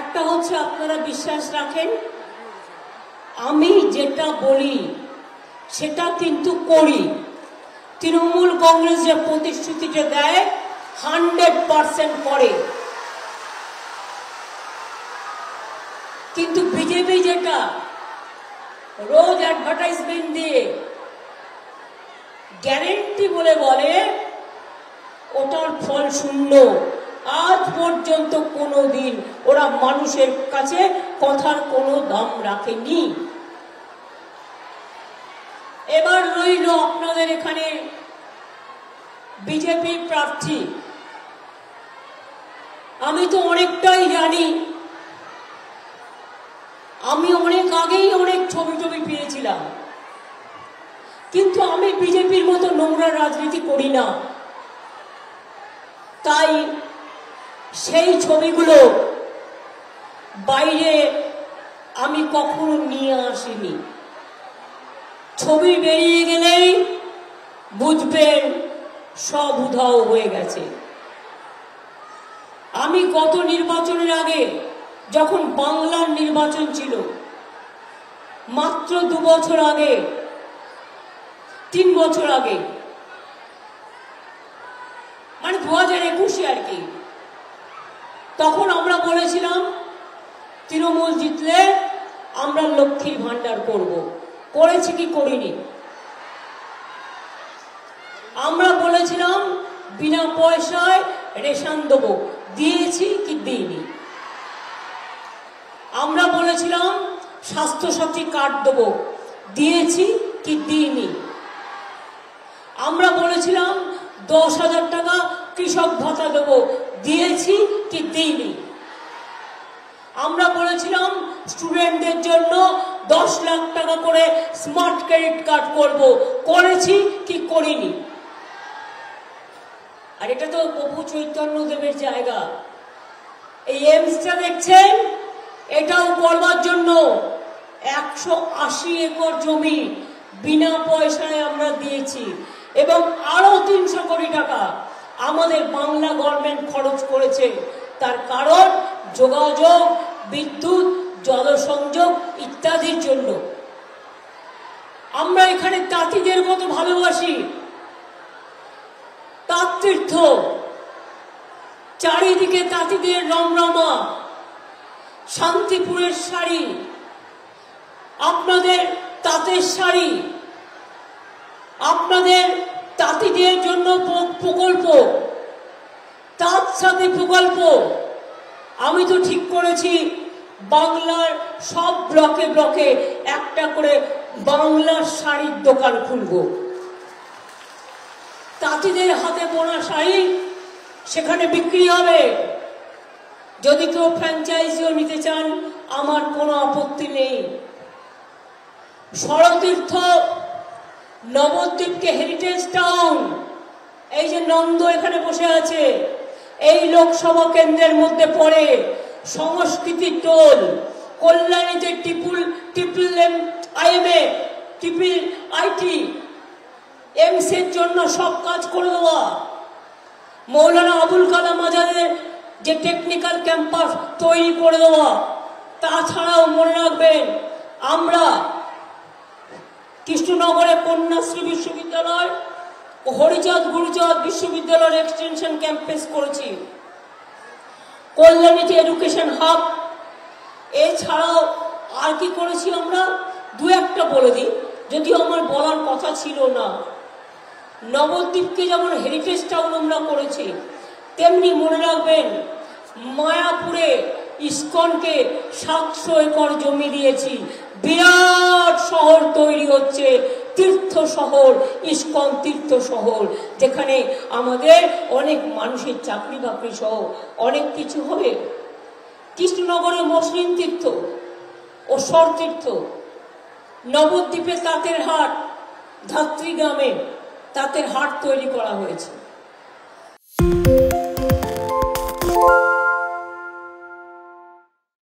একটা হচ্ছে আপনারা বিশ্বাস রাখেন আমি যেটা বলি সেটা কিন্তু করি। তৃণমূল কংগ্রেস যে প্রতিশ্রুতিটা দেয় 100% করে, কিন্তু বিজেপি যেটা রোজ অ্যাডভার্টাইজমেন্ট দিয়ে গ্যারেন্টি বলে বলে ওটার ফল শূন্য। আজ পর্যন্ত কোনোদিন ওরা মানুষের কাছে কথার কোনো দাম রাখেনি। এবার রইল আপনাদের এখানে বিজেপি প্রার্থী। আমি তো অনেকটাই জানি, আমি অনেক আগেই অনেক ছবি পেয়েছিলাম, কিন্তু আমি বিজেপির মতো নোংরা রাজনীতি করি না, তাই সেই ছবিগুলো বাইরে আমি কখনো নিয়ে আসিনি। ছবি বেরিয়ে গেলেই বুঝবেন সব উধাও হয়ে গেছে। আমি গত নির্বাচনের আগে যখন বাংলার নির্বাচন ছিল, মাত্র 2 বছর আগে, 3 বছর আগে, মানে 2021 আর কি, তখন আমরা বলেছিলাম তৃণমূল জিতলে আমরা লক্ষ্মীর ভান্ডার করব। করেছি কি করিনি? আমরা বলেছিলাম বিনা পয়সায় রেশন দেবো, দিয়েছি কি দিইনি? আমরা বলেছিলাম স্বাস্থ্যসাথী কার্ড দেবো, দিয়েছি কি দিইনি? আমরা বলেছিলাম 10,000 টাকা কৃষক ভাতা দেবো, দিয়েছি কি দিইনি? আমরা বলেছিলাম স্টুডেন্টদের জন্য 10 লাখ টাকা করে স্মার্ট ক্রেডিট কার্ড করব, করেছি কি করিনি? আর এটা তো প্রভু চৈতন্য দেবের জায়গা। এই এমসটা দেখছেন, এটাও করবার জন্য 180 একর জমি বিনা পয়সায় আমরা দিয়েছি, এবং আরো 300 কোটি টাকা আমাদের বাংলা গভর্নমেন্ট খরচ করেছে। তার কারণ যোগাযোগ, বিদ্যুৎ, জলসংযোগ ইত্যাদির জন্য। আমরা এখানে তাঁতিদের কত ভালোবাসি, তাঁততীর্থ, চারিদিকে তাঁতিদের রমরমা, শান্তিপুরের শাড়ি, আপনাদের তাঁতের শাড়ি, আপনাদের তাঁতিদের জন্য প্রকল্প, তাঁত সাথী প্রকল্প। আমি তো ঠিক করেছি বাংলার সব ব্লকে ব্লকে একটা করে বাংলার শাড়ির দোকান খুলব। তাঁতিদের হাতে বোনা শাড়ি সেখানে বিক্রি হবে। যদি কেউ ফ্র্যাঞ্চাইজিও নিতে চান আমার কোনো আপত্তি নেই। শরতীর্থ নবদ্বীপকে হেরিটেজ টাউন, এই যে নন্দ এখানে বসে আছে, এই লোকসভা কেন্দ্রের মধ্যে পড়ে। সংস্কৃতির টোল, কল্যাণীতে ট্রিপল আইটি, এমসের জন্য সব কাজ করে দেওয়া। মৌলানা আবুল কালাম আজাদের যে টেকনিক্যাল ক্যাম্পাস তৈরি করে দেওয়া। তাছাড়াও মনে রাখবেন আমরা কৃষ্ণনগরে কন্যাশ্রী বিশ্ববিদ্যালয় ও হরিচাঁদ গুরুচাঁদ বিশ্ববিদ্যালয়ের এক্সটেনশন ক্যাম্পাস করেছি। কল্যাণীতে এডুকেশন হাব। এছাড়াও আর কি করেছি আমরা, 2-1টা বলে দিই, যদিও আমার বলার কথা ছিল না। নবদ্বীপকে যেমন হেরিটেজ টাউন আমরা করেছি, তেমনি মনে রাখবেন মায়াপুরে ইসকনকে 700 একর জমি দিয়েছি। বিরাট শহর তৈরি হচ্ছে, তীর্থ শহর, ইসকন তীর্থ শহর, যেখানে আমাদের অনেক মানুষের চাকরি বাকরি সহ অনেক কিছু হবে। কৃষ্ণনগরে মসলিন তীর্থ ও সর তীর্থ, নবদ্বীপে তাঁতের হাট, ধাত্রী গ্রামে তাঁতের হাট তৈরি করা হয়েছে।